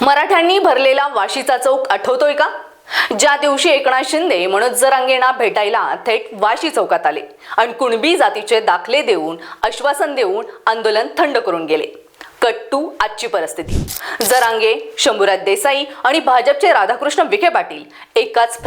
मराठ्यांनी भरलेला वाशीचा चौक आठवतोय का? ज्या दिवशी एकनाथ शिंदे मनोज जरांगेंना भेटायला थेट वाशी चौकात आले आणि कुणबी जातीचे दाखले देऊन आश्वासन देऊन आंदोलन थंड करून गेले. कट टू आजची परिस्थिती. जरांगे, शंभूराज देसाई आणि भाजपचे राधाकृष्ण विखे पाटील एकाच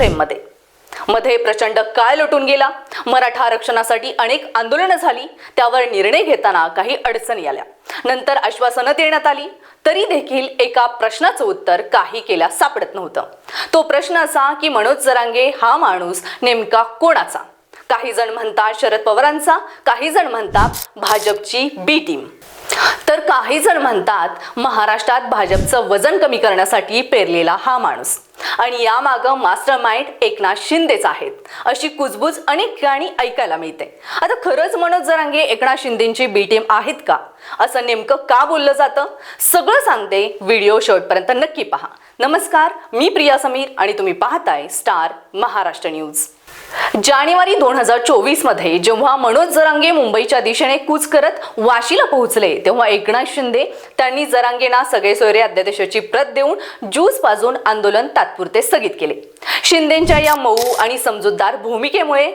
मध्ये प्रचंड काळ लोटून गेला. मराठा आरक्षणासाठी अनेक आंदोलनं झाली, त्यावर निर्णय घेताना काही अडचणी आल्या. नंतर आश्वासनं देण्यात आली, तरी देखील एका प्रश्नाचं उत्तर काही केल्या सापडत नव्हतं. तो प्रश्न असा की मनोज जरांगे हा माणूस नेमका कोणाचा? काही जण म्हणतात शरद पवारांचा, काही जण म्हणतात भाजपची बी टीम, तर काही जण म्हणतात महाराष्ट्रात भाजपचं वजन कमी करण्यासाठी पेरलेला हा माणूस आणि यामागं मास्टर माइंड एकनाथ शिंदेच आहेत, अशी कुजबूज अनेक ठिकाणी ऐकायला मिळते. आता खरंच मनोज जरांगे एकनाथ शिंदेची बी टीम आहेत का? असं नेमकं का बोललं जातं? सगळं सांगते, व्हिडिओ शेवटपर्यंत नक्की पहा. नमस्कार, मी प्रिया समीर आणि तुम्ही पाहताय स्टार महाराष्ट्र न्यूज. जानेवारी 2024 मध्ये जेव्हा मनोज जरांगे मुंबईच्या दिशेने कूच करत वाशीला पोहोचले, तेव्हा एकनाथ शिंदे त्यांनी जरांगेंना सगळे सोयरे अध्यादेशाची प्रत देऊन ज्यूस पाजून आंदोलन तात्पुरते स्थगित केले. शिंदेंच्या या मऊ आणि समजूतदार भूमिकेमुळे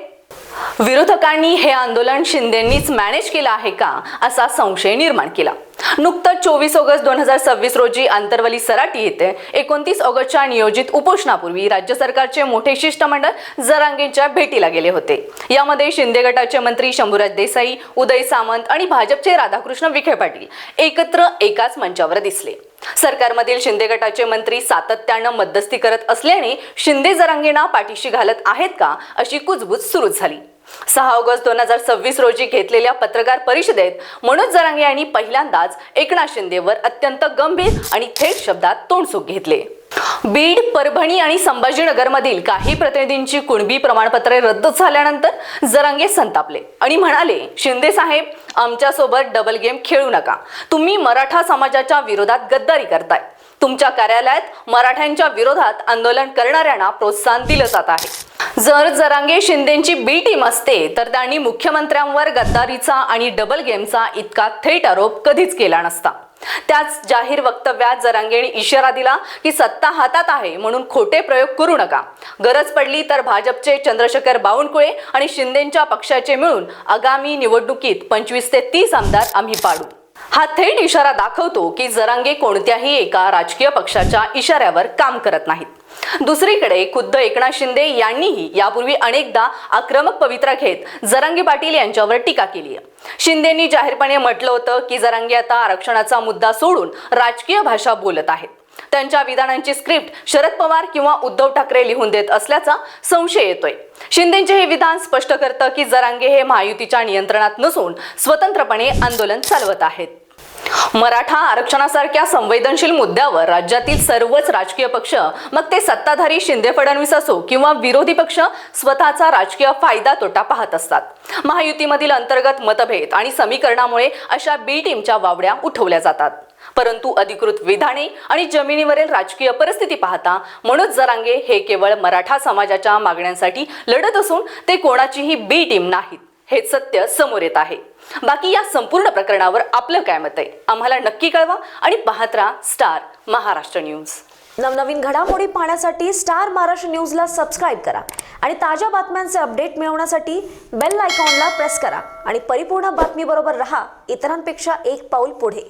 विरोधकांनी हे आंदोलन शिंदेंनीच मॅनेज केलं आहे का असा संशय निर्माण केला. नुकतंच 24 ऑगस्ट 2026 रोजी आंतरवली सराटी येथे 29 ऑगस्टच्या नियोजित उपोषणापूर्वी राज्य सरकारचे मोठे शिष्टमंडळ जरांगेंच्या भेटीला गेले होते. यामध्ये शिंदे गटाचे मंत्री शंभूराज देसाई, उदय सामंत आणि भाजपचे राधाकृष्ण विखे पाटील एकत्र एकाच मंचावर दिसले. सरकारमधील शिंदे गटाचे मंत्री सातत्यानं मध्यस्थी करत असल्याने शिंदे जरांगेंना पाठीशी घालत आहेत का अशी कुजबूज सुरू झाली. 6 ऑगस्ट 2026 रोजी घेतलेल्या पत्रकार परिषदेत मनोज जरांगे यांनी पहिल्यांदाच एकनाथ शिंदेवर अत्यंत गंभीर आणि थेट शब्दात तोंडसुख घेतले. बीड, परभणी आणि संभाजीनगरमधील काही प्रतिनिधींची कुणबी प्रमाणपत्रे रद्द झाल्यानंतर जरांगे संतापले आणि म्हणाले, शिंदे साहेब, आमच्यासोबत डबल गेम खेळू नका. तुम्ही मराठा समाजाच्या विरोधात गद्दारी करताय. तुमच्या कार्यालयात मराठ्यांच्या विरोधात आंदोलन करणाऱ्यांना प्रोत्साहन दिलं जात आहे. जर जरांगे शिंदेची बी टीम असते तर त्यांनी मुख्यमंत्र्यांवर गद्दारीचा आणि डबल गेमचा इतका थेट आरोप कधीच केला नसता. त्याच जाहीर वक्तव्यात जरांगेंनी इशारा दिला की सत्ता हातात आहे म्हणून खोटे प्रयोग करू नका. गरज पडली तर भाजपचे चंद्रशेखर बावनकुळे आणि शिंदेच्या पक्षाचे मिळून आगामी निवडणुकीत 25 ते 30 आमदार आम्ही पाडू. हा थेट इशारा दाखवतो की जरांगे कोणत्याही एका राजकीय पक्षाच्या इशाऱ्यावर काम करत नाहीत. दुसरीकडे खुद्द एकनाथ शिंदे यांनीही यापूर्वी अनेकदा आक्रमक पवित्रा घेत जरांगे पाटील यांच्यावर टीका केली आहे. शिंदेंनी जाहीरपणे म्हटलं होतं की जरांगे आता आरक्षणाचा मुद्दा सोडून राजकीय भाषा बोलत आहेत. त्यांच्या विधानांची स्क्रिप्ट शरद पवार किंवा उद्धव ठाकरे लिहून देत असल्याचा संशय येतोय. शिंदेंचे हे विधान स्पष्ट करतं की जरांगे हे महायुतीच्या नियंत्रणात नसून स्वतंत्रपणे आंदोलन चालवत आहेत. मराठा आरक्षणासारख्या संवेदनशील मुद्द्यावर राज्यातील सर्वच राजकीय पक्ष, मग ते सत्ताधारी शिंदे फडणवीस असो किंवा विरोधी पक्ष, स्वतःचा राजकीय फायदा तोटा पाहत असतात. महायुतीमधील अंतर्गत मतभेद आणि समीकरणामुळे अशा बी टीमच्या वावड्या उठवल्या जातात. परंतु अधिकृत विधाने आणि जमिनीवरील राजकीय परिस्थिती पाहता मनोज जरांगे हे केवळ मराठा समाजाच्या मागण्यांसाठी लढत असून ते कोणाचीही बी टीम नाहीत, हे सत्य समोर येत आहे. बाकी या संपूर्ण प्रकरणावर आपलं काय मत आहे आम्हाला नक्की कळवा आणि पाहत राहा स्टार महाराष्ट्र न्यूज. नवनवीन घडामोडी पाहण्यासाठी स्टार महाराष्ट्र न्यूजला सबस्क्राईब करा आणि ताज्या बातम्यांचे अपडेट मिळवण्यासाठी बेल आयकॉनला प्रेस करा आणि परिपूर्ण बातमीबरोबर रहा, इतरांपेक्षा एक पाऊल पुढे.